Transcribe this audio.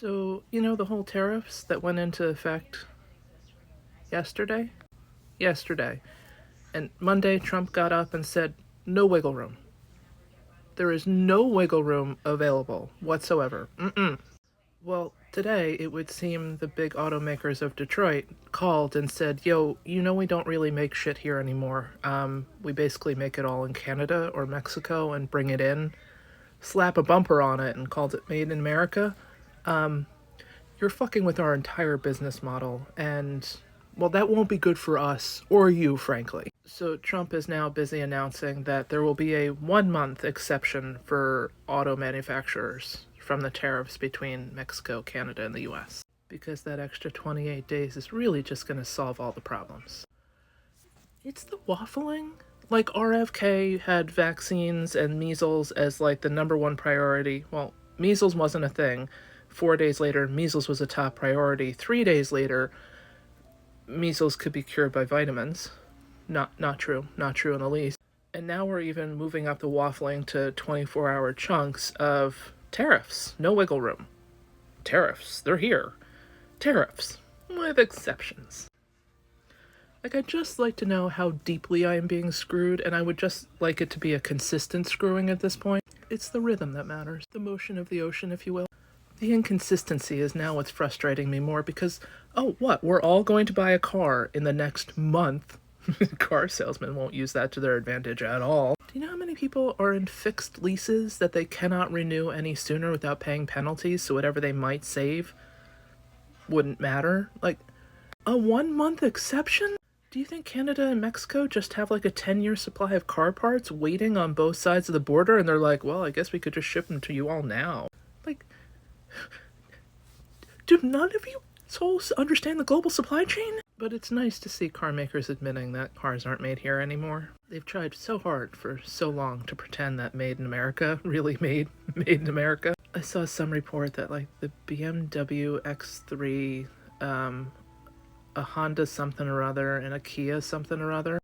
So, you know the whole tariffs that went into effect yesterday? Yesterday. And Monday, Trump got up and said, no wiggle room. There is no wiggle room available whatsoever. Well, today it would seem the big automakers of Detroit called and said, yo, we don't really make shit here anymore. We basically make it all in Canada or Mexico and bring it in, slap a bumper on it and called it Made in America. You're fucking with our entire business model, and, well, that won't be good for us, or you, frankly. So Trump is now busy announcing that there will be a 1 month exception for auto manufacturers from the tariffs between Mexico, Canada, and the US. Because that extra 28 days is really just going to solve all the problems. It's the waffling. Like, RFK had vaccines and measles as, like, the number one priority. Well, measles wasn't a thing. 4 days later, measles was a top priority. 3 days later, measles could be cured by vitamins. Not true. Not true in the least. And now we're even moving up the waffling to 24-hour chunks of tariffs. No wiggle room. Tariffs. They're here. Tariffs. With exceptions. Like, I'd just like to know how deeply I am being screwed, and I would just like it to be a consistent screwing at this point. It's the rhythm that matters. The motion of the ocean, if you will. The inconsistency is now what's frustrating me more because, oh, what? We're all going to buy a car in the next month. Car salesmen won't use that to their advantage at all. Do you know how many people are in fixed leases that they cannot renew any sooner without paying penalties, so whatever they might save wouldn't matter? Like, a 1 month exception? Do you think Canada and Mexico just have like a 10-year supply of car parts waiting on both sides of the border, and they're like, well, I guess we could just ship them to you all now? Like, do none of you souls understand the global supply chain? But it's nice to see car makers admitting that cars aren't made here anymore. They've tried so hard for so long to pretend that made in America really made in America. I saw some report that like the BMW X3, a Honda something or other, and a Kia something or other